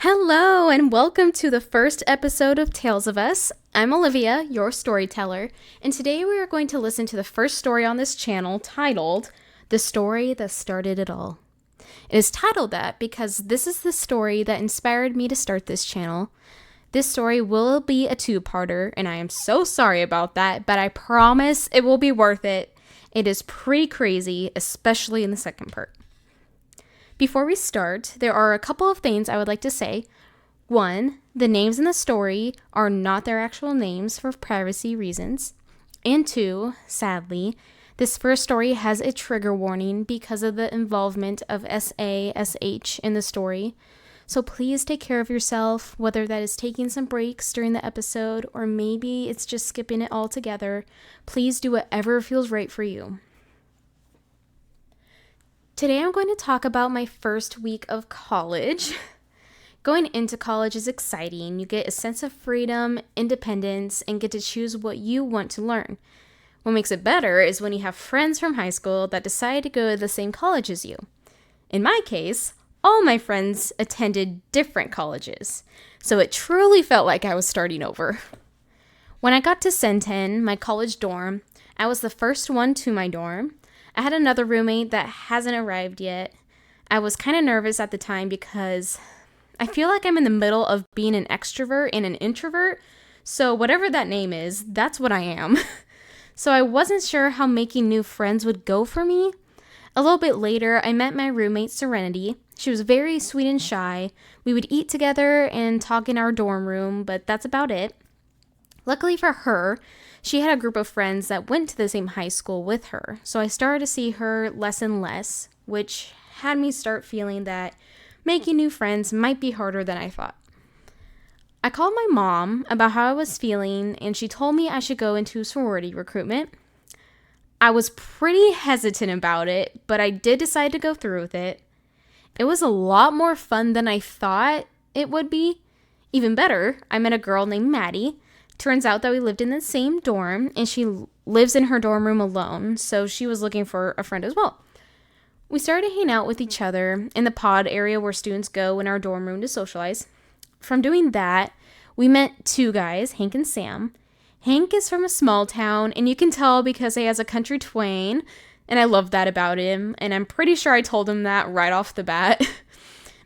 Hello, and welcome to the first episode of Tales of Us. I'm Olivia, your storyteller, and today we are going to listen to the first story on this channel titled, The Story That Started It All. It is titled that because this is the story that inspired me to start this channel. This story will be a two-parter, and I am so sorry about that, but I promise it will be worth it. It is pretty crazy, especially in the second part. Before we start, there are a couple of things I would like to say. One, the names in the story are not their actual names for privacy reasons. And two, sadly, this first story has a trigger warning because of the involvement of SASH in the story. So please take care of yourself, whether that is taking some breaks during the episode or maybe it's just skipping it altogether. Please do whatever feels right for you. Today I'm going to talk about my first week of college. Going into college is exciting. You get a sense of freedom, independence, and get to choose what you want to learn. What makes it better is when you have friends from high school that decide to go to the same college as you. In my case, all my friends attended different colleges, so it truly felt like I was starting over. When I got to Centen, my college dorm, I was the first one to my dorm. I had another roommate that hasn't arrived yet. I was kind of nervous at the time because I feel like I'm in the middle of being an extrovert and an introvert. So whatever that name is, that's what I am. So I wasn't sure how making new friends would go for me. A little bit later, I met my roommate Serenity. She was very sweet and shy. We would eat together and talk in our dorm room, but that's about it. Luckily for her, she had a group of friends that went to the same high school with her, so I started to see her less and less, which had me start feeling that making new friends might be harder than I thought. I called my mom about how I was feeling, and she told me I should go into sorority recruitment. I was pretty hesitant about it, but I did decide to go through with it. It was a lot more fun than I thought it would be. Even better, I met a girl named Maddie. Turns out that we lived in the same dorm, and she lives in her dorm room alone, so she was looking for a friend as well. We started hanging out with each other in the pod area where students go in our dorm room to socialize. From doing that, we met two guys, Hank and Sam. Hank is from a small town, and you can tell because he has a country twang, and I love that about him, and I'm pretty sure I told him that right off the bat.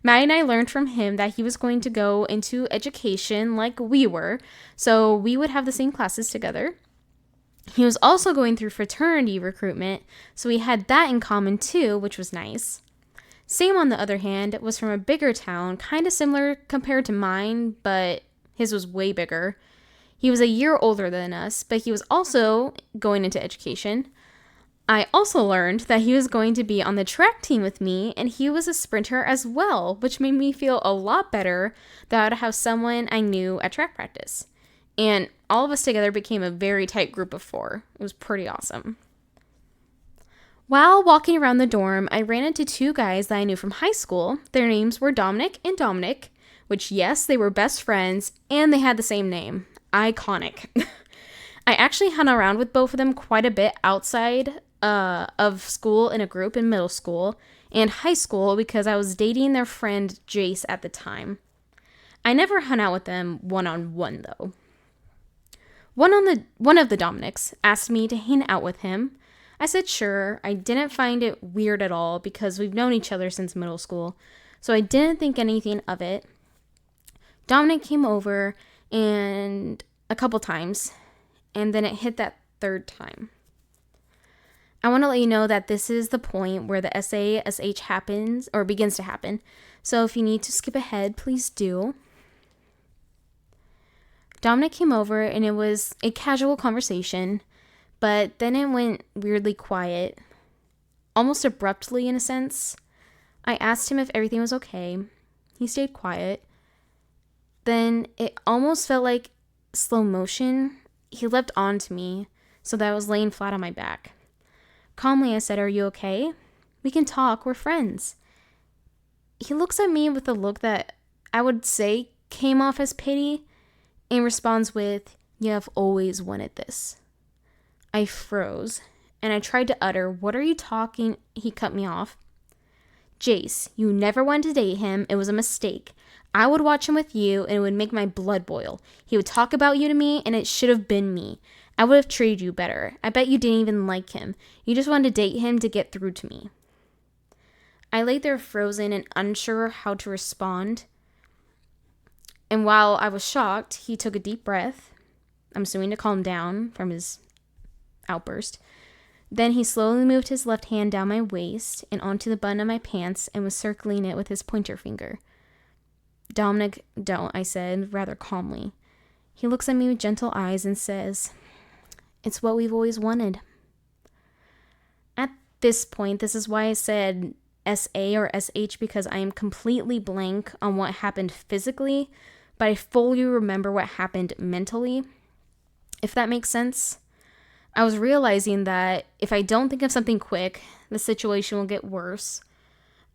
Maddie and I learned from him that he was going to go into education like we were, so we would have the same classes together. He was also going through fraternity recruitment, so we had that in common too, which was nice. Sam, on the other hand, was from a bigger town, kind of similar compared to mine, but his was way bigger. He was a year older than us, but he was also going into education. I also learned that he was going to be on the track team with me, and he was a sprinter as well, which made me feel a lot better that I'd have someone I knew at track practice. And all of us together became a very tight group of 4. It was pretty awesome. While walking around the dorm, I ran into 2 guys that I knew from high school. Their names were Dominic and Dominic, which yes, they were best friends, and they had the same name. Iconic. I actually hung around with both of them quite a bit outside of school in a group in middle school and high school because I was dating their friend Jace at the time. I never hung out with them one-on-one though. One of the Dominics asked me to hang out with him. I said sure. I didn't find it weird at all because we've known each other since middle school, so I didn't think anything of it. Dominic came over and a couple times, and then it hit that third time. I want to let you know that this is the point where the SASH happens or begins to happen. So if you need to skip ahead, please do. Dominic came over and it was a casual conversation, but then it went weirdly quiet, almost abruptly in a sense. I asked him if everything was okay. He stayed quiet. Then it almost felt like slow motion. He leapt onto me so that I was laying flat on my back. Calmly, I said, "Are you okay? We can talk. We're friends." He looks at me with a look that I would say came off as pity and responds with, "You have always wanted this." I froze and I tried to utter, "What are you talking?" He cut me off. Jace, you never wanted to date him. It was a mistake. I would watch him with you and it would make my blood boil. He would talk about you to me and it should have been me. I would have treated you better. I bet you didn't even like him. You just wanted to date him to get through to me. I lay there frozen and unsure how to respond. And while I was shocked, he took a deep breath. I'm assuming to calm down from his outburst. Then he slowly moved his left hand down my waist and onto the button of my pants and was circling it with his pointer finger. Dominic, don't, I said, rather calmly. He looks at me with gentle eyes and says, it's what we've always wanted. At this point, this is why I said SA or SH, because I am completely blank on what happened physically, but I fully remember what happened mentally, if that makes sense. I was realizing that if I don't think of something quick, the situation will get worse.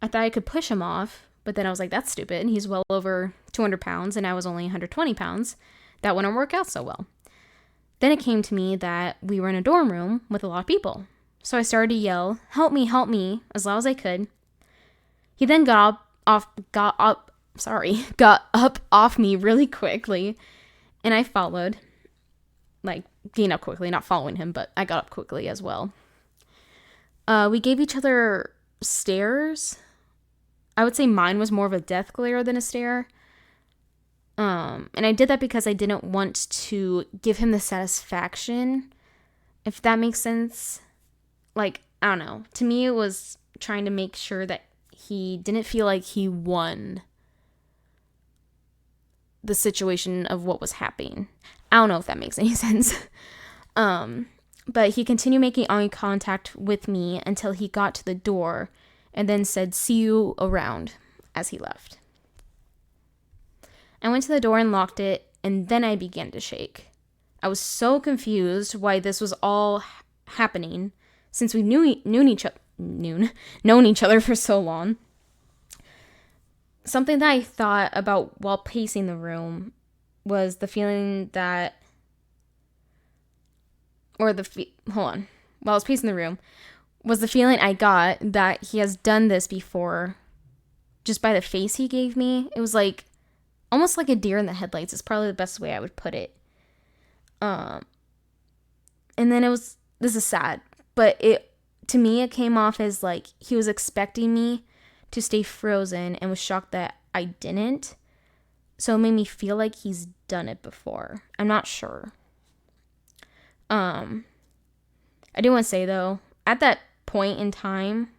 I thought I could push him off, but then I was like, that's stupid. He's well over 200 pounds and I was only 120 pounds. That wouldn't work out so well. Then it came to me that we were in a dorm room with a lot of people. So I started to yell, help me, as loud as I could. He then got up off me really quickly, and I followed. Like, getting up quickly, not following him, but I got up quickly as well. We gave each other stares. I would say mine was more of a death glare than a stare. And I did that because I didn't want to give him the satisfaction, if that makes sense. Like, I don't know. To me, it was trying to make sure that he didn't feel like he won the situation of what was happening. I don't know if that makes any sense. But he continued making eye contact with me until he got to the door and then said, see you around, as he left. I went to the door and locked it, and then I began to shake. I was so confused why this was all happening since we known each other for so long. Something that I thought about while pacing the room was the feeling that, while I was pacing the room, was the feeling I got that he has done this before, just by the face he gave me. It was like, almost like a deer in the headlights is probably the best way I would put it. And then this is sad, but to me, it came off as like he was expecting me to stay frozen and was shocked that I didn't. So it made me feel like he's done it before. I'm not sure. I do want to say though, at that point in time,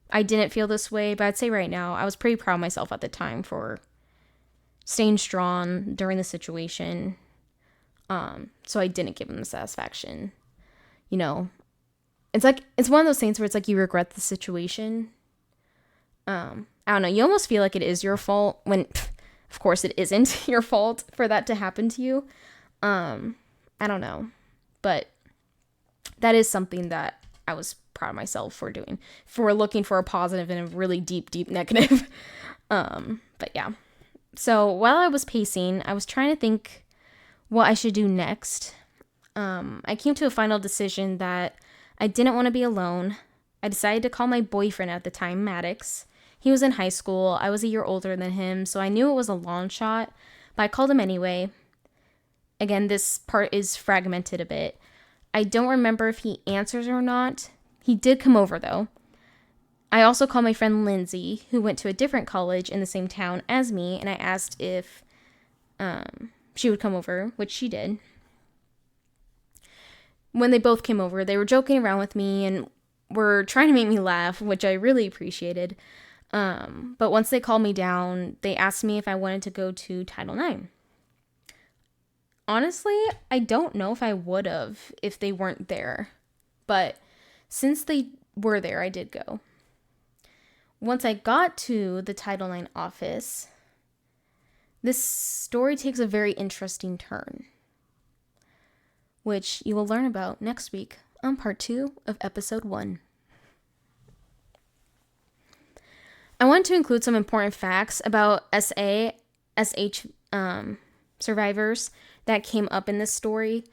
I didn't feel this way, but I'd say right now, I was pretty proud of myself at the time for staying strong during the situation. So I didn't give him the satisfaction. You know, it's one of those things where it's like you regret the situation. I don't know. You almost feel like it is your fault when, of course, it isn't your fault for that to happen to you. I don't know. But that is something that I was proud of myself for doing, for looking for a positive in a really deep negative. But yeah. So while I was pacing, I was trying to think what I should do next. I came to a final decision that I didn't want to be alone. I decided to call my boyfriend at the time, Maddox. He was in high school. I was a year older than him, so I knew it was a long shot, but I called him anyway. Again, this part is fragmented a bit. I don't remember if he answers or not. He did come over, though. I also called my friend Lindsay, who went to a different college in the same town as me, and I asked if she would come over, which she did. When they both came over, they were joking around with me and were trying to make me laugh, which I really appreciated. But once they called me down, they asked me if I wanted to go to Title IX. Honestly, I don't know if I would have if they weren't there. But since they were there, I did go. Once I got to the Title IX office, this story takes a very interesting turn, which you will learn about next week on part 2 of episode 1. I want to include some important facts about SH survivors that came up in this story,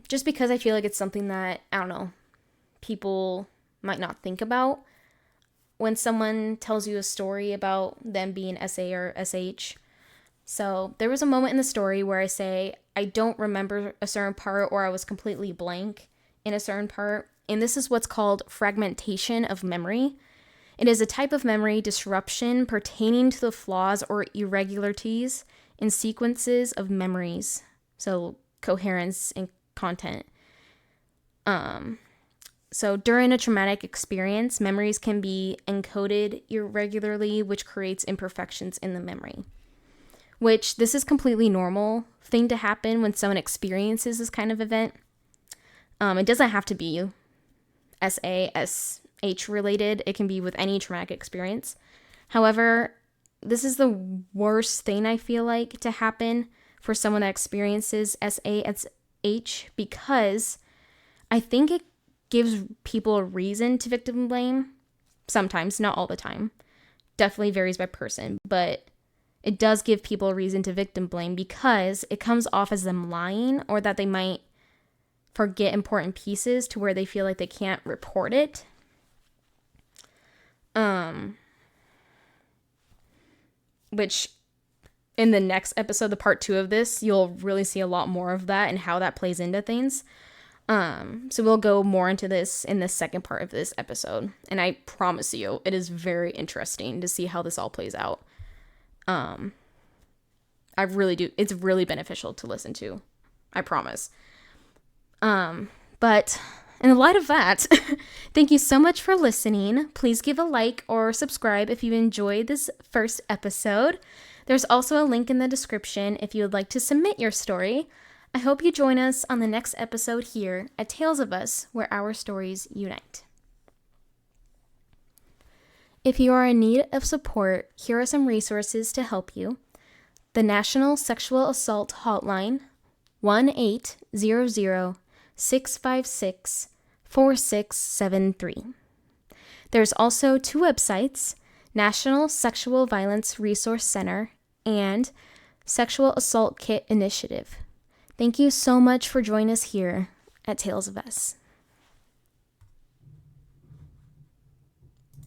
just because I feel like it's something that, I don't know, people might not think about. when someone tells you a story about them being SA or SH. So there was a moment in the story where I say, I don't remember a certain part, or I was completely blank in a certain part. And this is what's called fragmentation of memory. It is a type of memory disruption pertaining to the flaws or irregularities in sequences of memories. So coherence and content. So during a traumatic experience, memories can be encoded irregularly, which creates imperfections in the memory. Which this is completely normal thing to happen when someone experiences this kind of event. It doesn't have to be SASH related. It can be with any traumatic experience. However, this is the worst thing I feel like to happen for someone that experiences SASH, because I think it gives people a reason to victim blame. Sometimes, not all the time. Definitely varies by person, but it does give people a reason to victim blame because it comes off as them lying, or that they might forget important pieces to where they feel like they can't report it. Which in the next episode, the part 2 of this, you'll really see a lot more of that and how that plays into things. So we'll go more into this in the second part of this episode. And I promise you, it is very interesting to see how this all plays out. I really do. It's really beneficial to listen to. I promise. But in light of that, thank you so much for listening. Please give a like or subscribe if you enjoyed this first episode. There's also a link in the description if you would like to submit your story. I hope you join us on the next episode here at Tales of Us, where our stories unite. If you are in need of support, here are some resources to help you. The National Sexual Assault Hotline, 1-800-656-4673. There's also 2 websites, National Sexual Violence Resource Center and Sexual Assault Kit Initiative. Thank you so much for joining us here at Tales of Us.